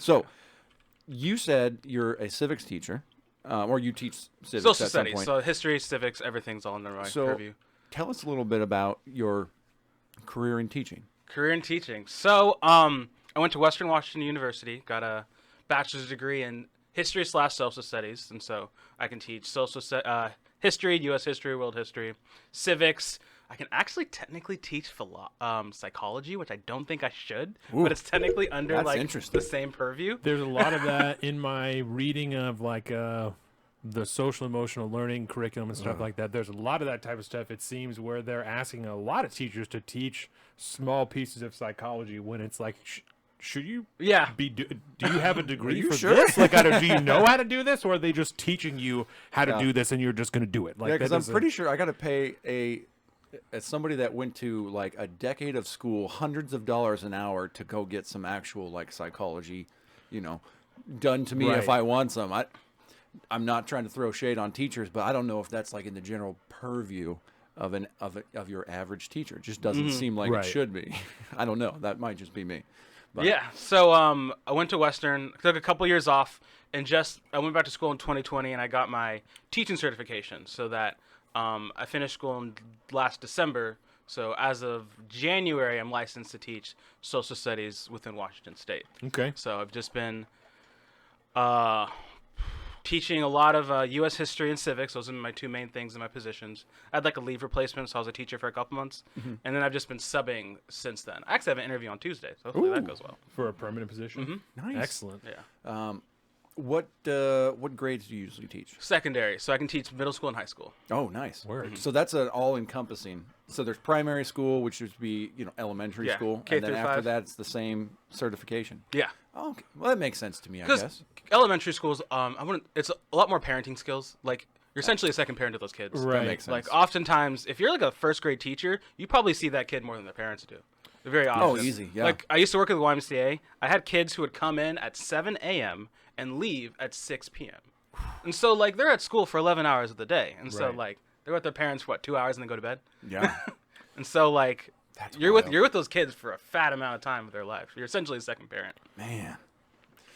So you said you're a civics teacher, or you teach civics Social at some studies, point. so history, civics, everything's all under my purview. Tell us a little bit about your career in teaching. Career in teaching. So I went to Western Washington University, got a bachelor's degree in history/social studies, and so I can teach history, U.S. history, world history, civics. I can actually technically teach psychology, which I don't think I should, but it's technically under the same purview. There's a lot of that in my reading of the social emotional learning curriculum and stuff like that. There's a lot of that type of stuff, it seems, where they're asking a lot of teachers to teach small pieces of psychology when it's like, should you do you have a degree for this? Like, do you know how to do this, or are they just teaching you how to do this and you're just going to do it? Like, because I'm pretty sure I got to pay as somebody that went to like a decade of school, hundreds of dollars an hour to go get some actual like psychology, done to me if I want some. I'm not trying to throw shade on teachers, but I don't know if that's like in the general purview of your average teacher. It just doesn't seem like it should be. I don't know. That might just be me. But. Yeah. So I went to Western, took a couple years off, and I went back to school in 2020, and I got my teaching certification. So that I finished school in last December. So as of January, I'm licensed to teach social studies within Washington State. Okay. So I've just been teaching a lot of U.S. history and civics. Those are my two main things in my positions. I had like a leave replacement, so I was a teacher for a couple months. And then I've just been subbing since then. I actually have an interview on Tuesday, so hopefully that goes well. For a permanent position? Nice. Excellent. Yeah. What grades do you usually teach? Secondary, so I can teach middle school and high school. Oh, nice. Word. So that's an all-encompassing. So there's primary school, which would be elementary school, K and then through after 5. that it's the same certification. Yeah. Oh, okay. Well, that makes sense to me, I guess. Elementary schools, it's a lot more parenting skills. Like, you're essentially a second parent to those kids. Right. That makes sense. Like, oftentimes, if you're like a first grade teacher, you probably see that kid more than their parents do. Very often. Oh, easy, yeah. Like, I used to work at the YMCA. I had kids who would come in at 7 a.m. and leave at 6 p.m. And so, like, they're at school for 11 hours of the day. And so, like, they're with their parents for, 2 hours and then go to bed? Yeah. And so, like, That's you're wild. with those kids for a fat amount of time of their life. You're essentially a second parent. Man.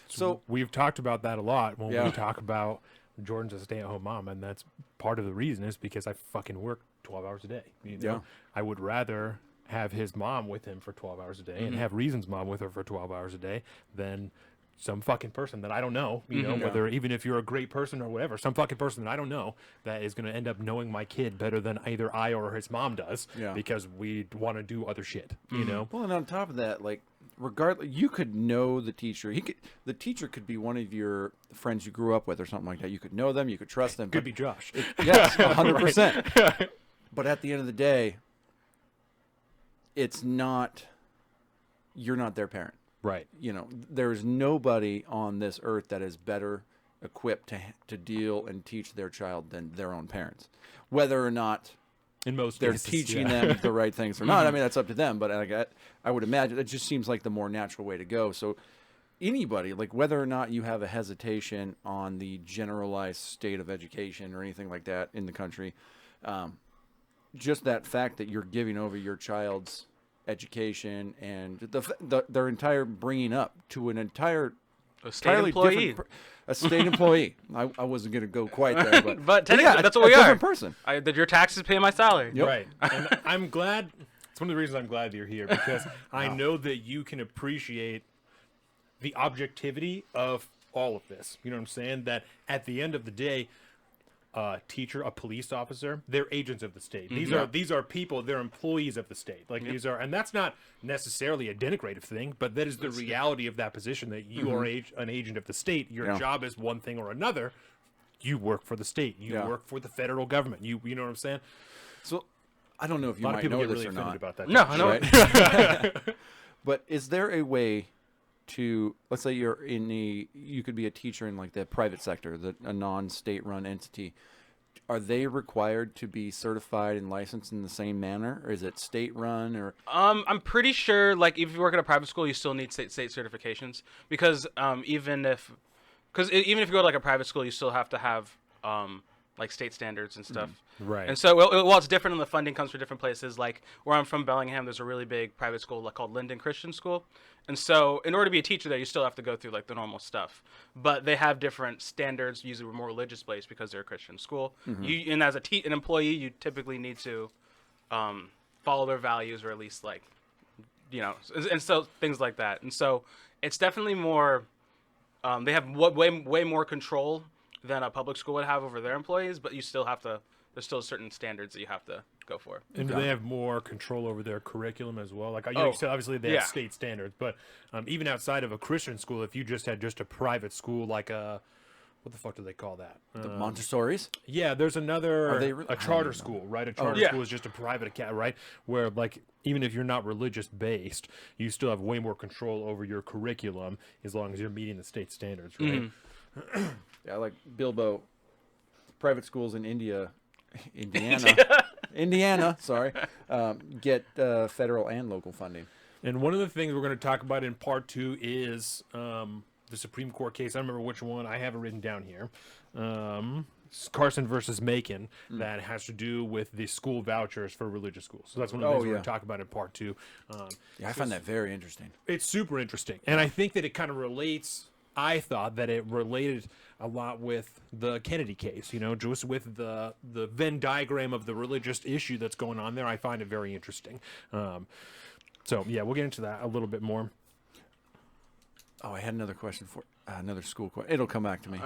So we've talked about that a lot when we talk about Jordan's a stay-at-home mom, and that's part of the reason is because I fucking work 12 hours a day. Yeah. I would rather have his mom with him for 12 hours a day and have Reason's mom with her for 12 hours a day than some fucking person that I don't know, whether even if you're a great person or whatever, some fucking person that I don't know that is going to end up knowing my kid better than either I or his mom does because we want to do other shit, you know? Well, and on top of that, like, regardless, you could know the teacher. The teacher could be one of your friends you grew up with or something like that. You could know them. You could trust them. Could be Josh. Yes, 100%. But at the end of the day, you're not their parent. Right. There's nobody on this earth that is better equipped to deal and teach their child than their own parents. Whether or not in most they're cases, teaching them the right things or not, I mean, that's up to them. But I would imagine it just seems like the more natural way to go. So anybody, like whether or not you have a hesitation on the generalized state of education or anything like that in the country, just that fact that you're giving over your child's education and their entire bringing up to an entirely employee. A state employee. I wasn't going to go quite there, but but technically, that's what we are. Different person. Your taxes pay my salary. Yep. Right. And I'm glad. It's one of the reasons I'm glad you're here because I know that you can appreciate the objectivity of all of this. You know what I'm saying? That at the end of the day, a teacher, a police officer, they're agents of the state. These are people, they're employees of the state. Like these are, and that's not necessarily a denigrative thing, but that is the reality of that position that you are an agent of the state. Your job is one thing or another. You work for the state. You work for the federal government. You know what I'm saying? So I don't know if you a lot might of people know get this really or offended not. about that. No, I know. Right? But is there a way to, let's say you could be a teacher in like the private sector, a non-state run entity. Are they required to be certified and licensed in the same manner, or is it state run? Or I'm pretty sure, like, if you work at a private school, you still need state certifications because even if you go to like a private school, you still have to have like state standards and stuff. Right. And so, well, it's different, and the funding comes from different places. Like where I'm from, Bellingham, there's a really big private school called Linden Christian School. And so, in order to be a teacher there, you still have to go through like the normal stuff. But they have different standards, usually more religious based because they're a Christian school. And as an employee, you typically need to follow their values, or at least like, and so things like that. And so, it's definitely more. They have way more control than a public school would have over their employees, but you still have to. There's still certain standards that you have to go for. And do they have more control over their curriculum as well? Like you said, obviously they have state standards, but even outside of a Christian school, if you just had just a private school, like what the fuck do they call that? The Montessori's? Yeah, there's another a charter know. school, right? A charter school is just a private right? Where like even if you're not religious based, you still have way more control over your curriculum as long as you're meeting the state standards, right? Yeah, like Bilbo, private schools in Indiana, sorry, get federal and local funding. And one of the things we're going to talk about in part 2 is the Supreme Court case. I don't remember which one. I have it written down here. It's Carson versus Macon that has to do with the school vouchers for religious schools. So that's one of the things we're going to talk about in part 2. I find that very interesting. It's super interesting. And I think that it kind of relates. I thought that it related a lot with the Kennedy case, just with the Venn diagram of the religious issue that's going on there. I find it very interesting. So, yeah, we'll get into that a little bit more. Oh, I had another question for another school question. It'll come back to me.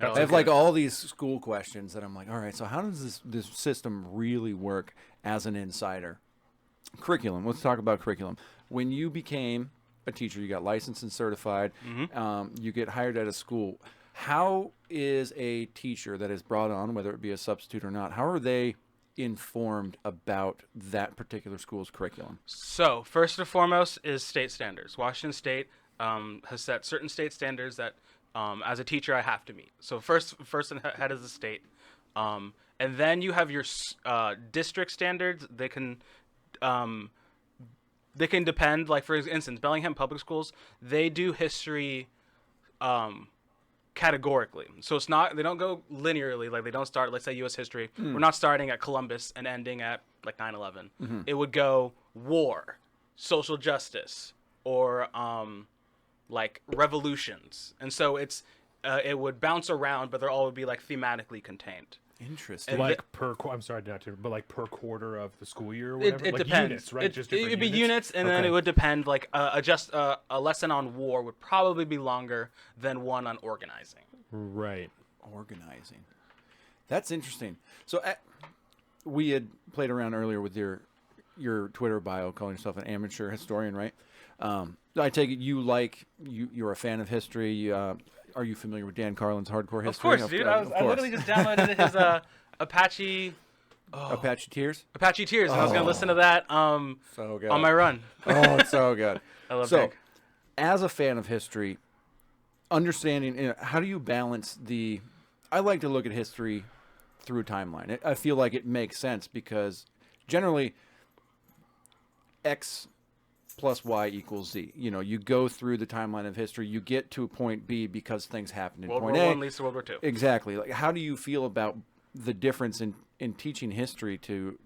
I I have like all these school questions that I'm like, all right, so how does this system really work as an insider? Curriculum. Let's talk about curriculum. When you became a teacher, you got licensed and certified, you get hired at a school. How is a teacher that is brought on, whether it be a substitute or not, how are they informed about that particular school's curriculum? So first and foremost is state standards. Washington State has set certain state standards that as a teacher I have to meet. So first and head is the state. And then you have your district standards. They can depend, like for instance, Bellingham Public Schools, they do history categorically. So it's not, they don't go linearly, like they don't start, let's say U.S. history. We're not starting at Columbus and ending at like 9/11. It would go war, social justice, or like revolutions. And so it's it would bounce around, but they're all would be like thematically contained. Interesting. Like I'm sorry not to, but like per quarter of the school year or whatever? It like depends. Units, right? It would be units, and then it would depend. Like a lesson on war would probably be longer than one on organizing. Right. Organizing. That's interesting. So we had played around earlier with your Twitter bio, calling yourself an amateur historian, right? I take it you're a fan of history. Are you familiar with Dan Carlin's Hardcore History? Of course, dude. I literally just downloaded his Apache. Apache Tears? Apache Tears, and I was going to listen to that so good. on my run. Oh, it's so good. I love so, Nick. As a fan of history, understanding, how do you balance I like to look at history through a timeline. I feel like it makes sense because generally X plus Y equals Z. You go through the timeline of history, you get to point B because things happened in World point War A. I leads to World War II. Exactly. Like, how do you feel about the difference in teaching history to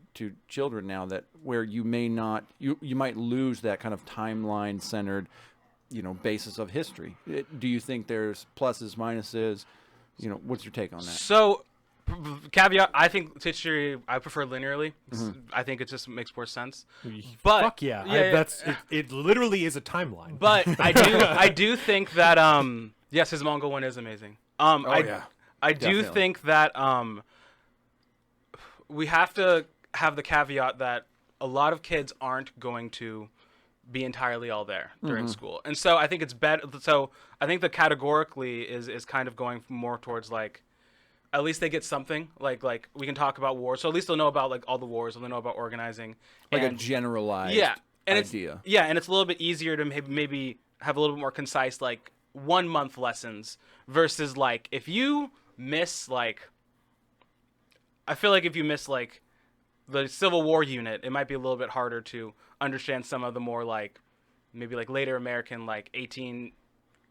children now, that where you may not, you might lose that kind of timeline centered, basis of history? Do you think there's pluses, minuses? What's your take on that? So, caveat, I think history, I prefer linearly. I think it just makes more sense. But fuck yeah. It literally is a timeline. But I do think that yes, his Mongol one is amazing. I do think that we have to have the caveat that a lot of kids aren't going to be entirely all there during school. And so I think it's better. So I think the categorically is kind of going more towards like, at least they get something, like we can talk about wars. So at least they'll know about like all the wars, and they'll know about organizing. Like a generalized idea. And it's a little bit easier to maybe have a little bit more concise, like 1 month lessons versus like if you miss like, I feel like if you miss like the Civil War unit, it might be a little bit harder to understand some of the more like maybe like later American like 1880s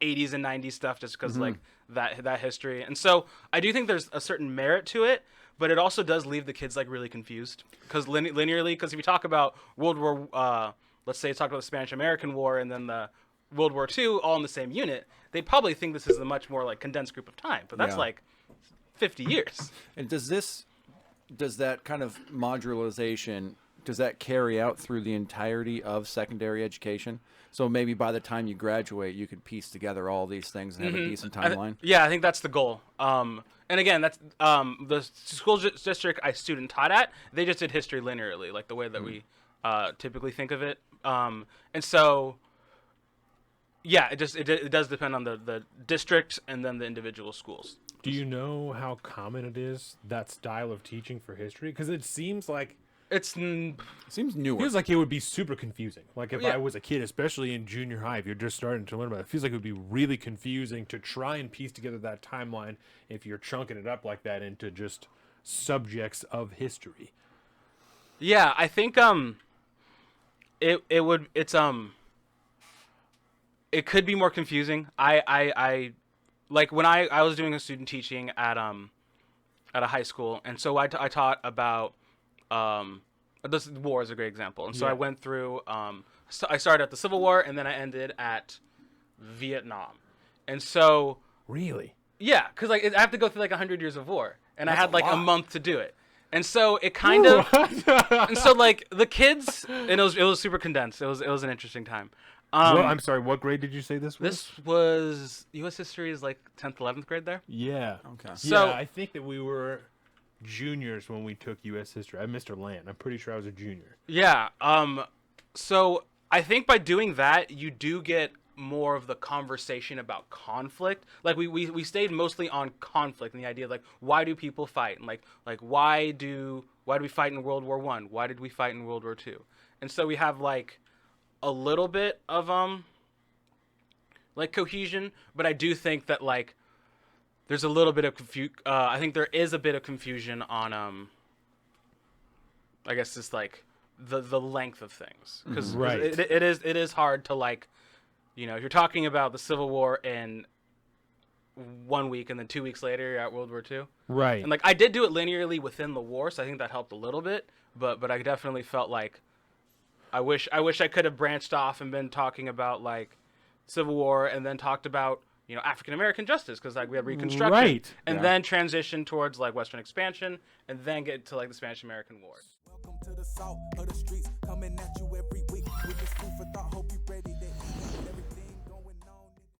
80s and 90s stuff just because like that history. And so I do think there's a certain merit to it, but it also does leave the kids like really confused because linearly, because if you talk about World War, let's say talk about the Spanish-American War and then the World War II all in the same unit, they probably think this is a much more like condensed group of time, but that's like 50 years. And does that kind of modularization, does that carry out through the entirety of secondary education? So maybe by the time you graduate, you could piece together all these things and have a decent timeline? I think that's the goal. And again, that's the school district I student taught at, they just did history linearly, like the way that we typically think of it. And so, yeah, it does depend on the district and then the individual schools. Do you know how common it is, that style of teaching for history? Because it seems like It seems newer. feels like it would be super confusing. Like if I was a kid, especially in junior high, if you're just starting to learn about it, it feels like it would be really confusing to try and piece together that timeline if you're chunking it up like that into just subjects of history. Yeah, I think it could be more confusing. I like when I was doing a student teaching at a high school, and so I taught about this war is a great example, and so I went through so I started at the Civil War and then I ended at Vietnam, and so Really? yeah, because like I have to go through like 100 years of war, and I had like a month to do it. And so it kind of, and so like the kids, and it was super condensed. It was an interesting time. Well, I'm sorry. What grade did you say this was? This was U.S. history is like 10th, 11th grade there. Yeah. Okay. So- yeah, I think that we were juniors when we took U.S. history. I'm Mr. Land. I'm pretty sure I was a junior. Yeah. So I think by doing that, you do get more of the conversation about conflict. Like we stayed mostly on conflict and the idea of like why do people fight and like why do we fight in World War I? Why did we fight in World War II? And so we have like a little bit of like cohesion, but I do think that like there's a little bit of I think there is a bit of confusion on I guess it's like the length of things because Right. it is hard to like, you know, if you're talking about the Civil War in 1 week and then 2 weeks later you're at World War II. Right. And like I did do it linearly within the war, so I think that helped a little bit. But I definitely felt like I wish I could have branched off and been talking about like Civil War and then talked about, you know, African American justice because like we had Reconstruction, Right. and then transition towards like Western expansion and then get to like the Spanish American War. Welcome to the south of the streets, coming at you every week with this food for thought. Hope you ready.